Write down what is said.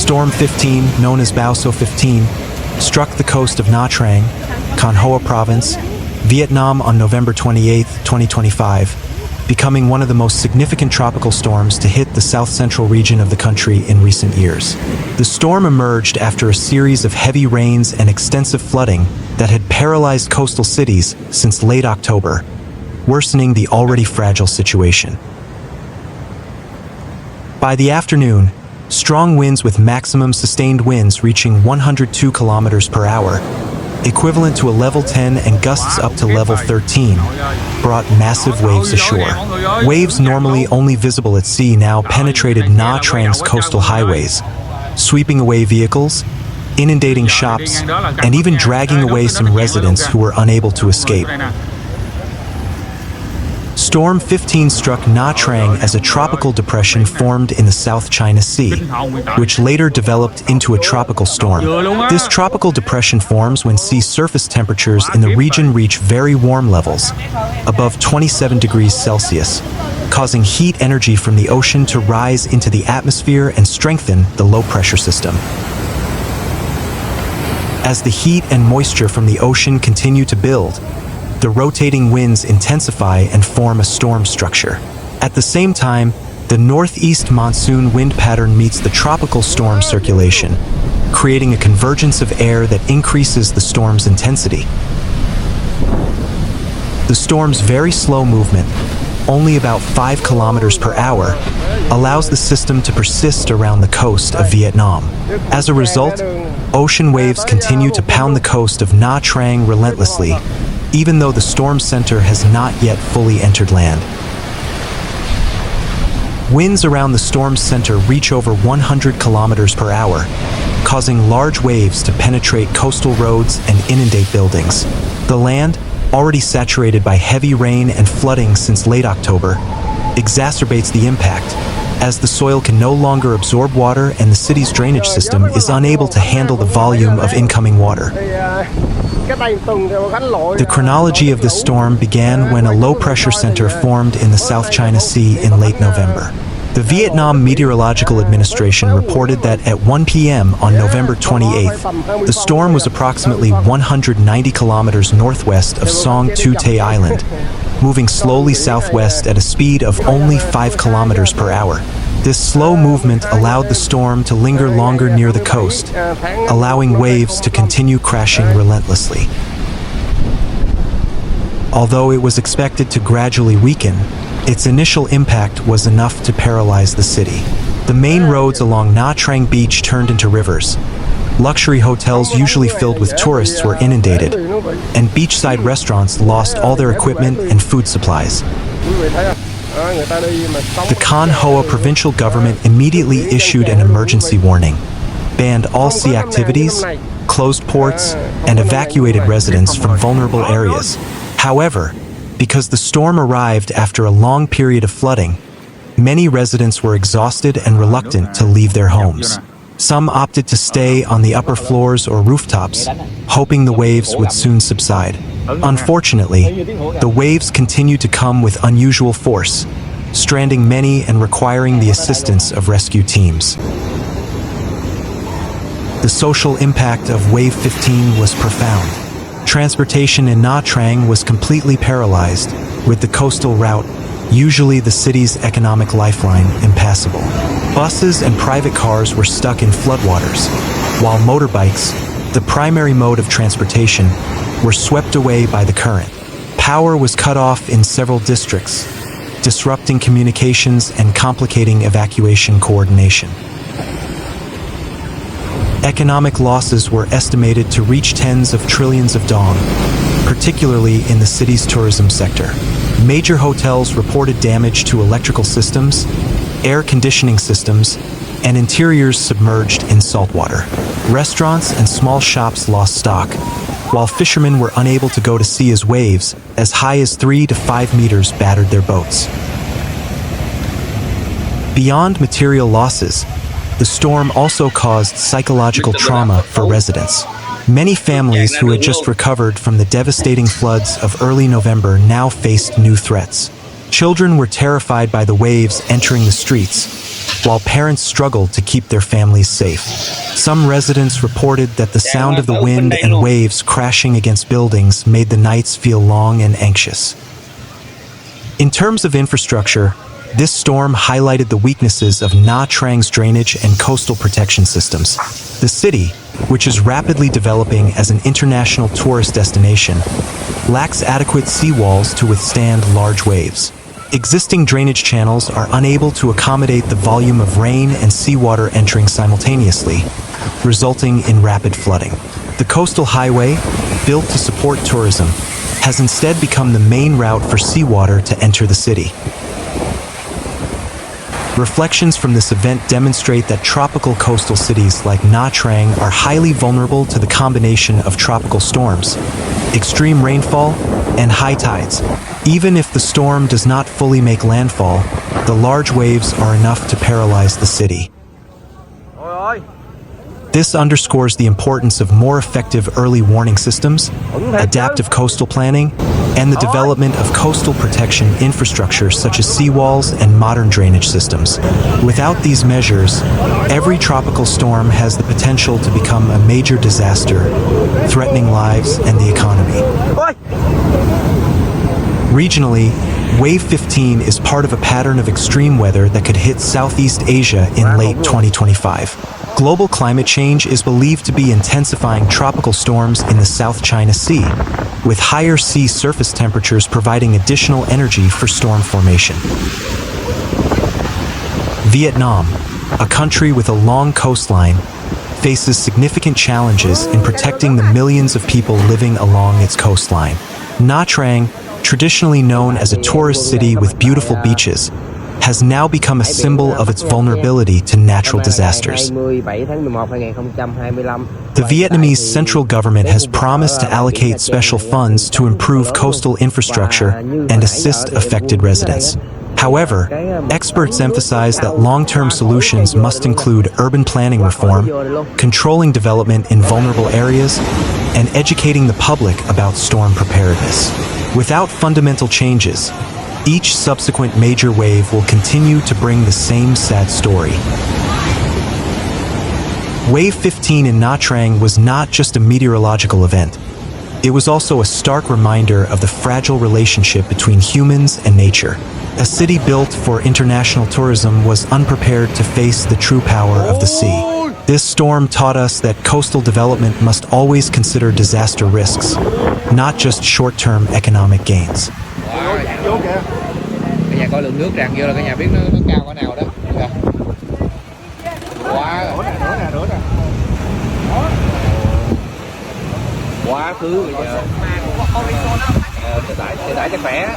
Storm 15, known as Bão 15, struck the coast of Nha Trang, Khánh Hòa Province, Vietnam on November 28, 2025, becoming one of the most significant tropical storms to hit the south-central region of the country in recent years. The storm emerged after a series of heavy rains and extensive flooding that had paralyzed coastal cities since late October, worsening the already fragile situation. By the afternoon, strong winds with maximum sustained winds reaching 102 kilometers per hour, equivalent to a level 10 and gusts up to level 13, brought massive waves ashore. Waves normally only visible at sea now penetrated Nha Trang's coastal highways, sweeping away vehicles, inundating shops, and even dragging away some residents who were unable to escape. Storm 15 struck Nha Trang as a tropical depression formed in the South China Sea, which later developed into a tropical storm. This tropical depression forms when sea surface temperatures in the region reach very warm levels, above 27 degrees Celsius, causing heat energy from the ocean to rise into the atmosphere and strengthen the low-pressure system. As the heat and moisture from the ocean continue to build, the rotating winds intensify and form a storm structure. At the same time, the northeast monsoon wind pattern meets the tropical storm circulation, creating a convergence of air that increases the storm's intensity. The storm's very slow movement, only about 5 kilometers per hour, allows the system to persist around the coast of Vietnam. As a result, ocean waves continue to pound the coast of Nha Trang relentlessly, even though the storm center has not yet fully entered land. Winds around the storm's center reach over 100 kilometers per hour, causing large waves to penetrate coastal roads and inundate buildings. The land, already saturated by heavy rain and flooding since late October, exacerbates the impact, as the soil can no longer absorb water and the city's drainage system is unable to handle the volume of incoming water. The chronology of this storm began when a low-pressure center formed in the South China Sea in late November. The Vietnam Meteorological Administration reported that at 1 p.m. on November 28th, the storm was approximately 190 kilometers northwest of Song Tu Tay Island, moving slowly southwest at a speed of only 5 kilometers per hour. This slow movement allowed the storm to linger longer near the coast, allowing waves to continue crashing relentlessly. Although it was expected to gradually weaken, its initial impact was enough to paralyze the city. The main roads along Nha Trang Beach turned into rivers. Luxury hotels usually filled with tourists were inundated, and beachside restaurants lost all their equipment and food supplies. The Khánh Hòa provincial government immediately issued an emergency warning, banned all sea activities, closed ports, and evacuated residents from vulnerable areas. However, because the storm arrived after a long period of flooding, many residents were exhausted and reluctant to leave their homes. Some opted to stay on the upper floors or rooftops, hoping the waves would soon subside. Unfortunately, the waves continued to come with unusual force, stranding many and requiring the assistance of rescue teams. The social impact of Wave 15 was profound. Transportation in Nha Trang was completely paralyzed, with the coastal route, usually the city's economic lifeline, impassable. Buses and private cars were stuck in floodwaters, while motorbikes, the primary mode of transportation, were swept away by the current. Power was cut off in several districts, disrupting communications and complicating evacuation coordination. Economic losses were estimated to reach tens of trillions of dong, particularly in the city's tourism sector. Major hotels reported damage to electrical systems, air conditioning systems, and interiors submerged in saltwater. Restaurants and small shops lost stock, while fishermen were unable to go to sea as waves as high as 3 to 5 meters battered their boats. Beyond material losses, the storm also caused psychological trauma for residents. Many families who had just recovered from the devastating floods of early November now faced new threats. Children were terrified by the waves entering the streets, while parents struggled to keep their families safe. Some residents reported that the sound of the wind and waves crashing against buildings made the nights feel long and anxious. In terms of infrastructure, this storm highlighted the weaknesses of Nha Trang's drainage and coastal protection systems. The city, which is rapidly developing as an international tourist destination, lacks adequate seawalls to withstand large waves. Existing drainage channels are unable to accommodate the volume of rain and seawater entering simultaneously, resulting in rapid flooding. The coastal highway, built to support tourism, has instead become the main route for seawater to enter the city. Reflections from this event demonstrate that tropical coastal cities like Nha Trang are highly vulnerable to the combination of tropical storms, extreme rainfall, and high tides. Even if the storm does not fully make landfall, the large waves are enough to paralyze the city. This underscores the importance of more effective early warning systems, adaptive coastal planning, and the development of coastal protection infrastructure such as seawalls and modern drainage systems. Without these measures, every tropical storm has the potential to become a major disaster, threatening lives and the economy. Regionally, Wave 15 is part of a pattern of extreme weather that could hit Southeast Asia in late 2025. Global climate change is believed to be intensifying tropical storms in the South China Sea, with higher sea surface temperatures providing additional energy for storm formation. Vietnam, a country with a long coastline, faces significant challenges in protecting the millions of people living along its coastline. Nha Trang, traditionally known as a tourist city with beautiful beaches, has now become a symbol of its vulnerability to natural disasters. The Vietnamese central government has promised to allocate special funds to improve coastal infrastructure and assist affected residents. However, experts emphasize that long-term solutions must include urban planning reform, controlling development in vulnerable areas, and educating the public about storm preparedness. Without fundamental changes, each subsequent major wave will continue to bring the same sad story. Wave 15 in Nha Trang was not just a meteorological event. It was also a stark reminder of the fragile relationship between humans and nature. A city built for international tourism was unprepared to face the true power of the sea. This storm taught us that coastal development must always consider disaster risks, not just short-term economic gains. Cả nhà coi lượng nước tràn vô là cả nhà biết nó cao cỡ nào đó. Quá rửa nè. Quá thứ bây giờ. Xe tải chắc khỏe.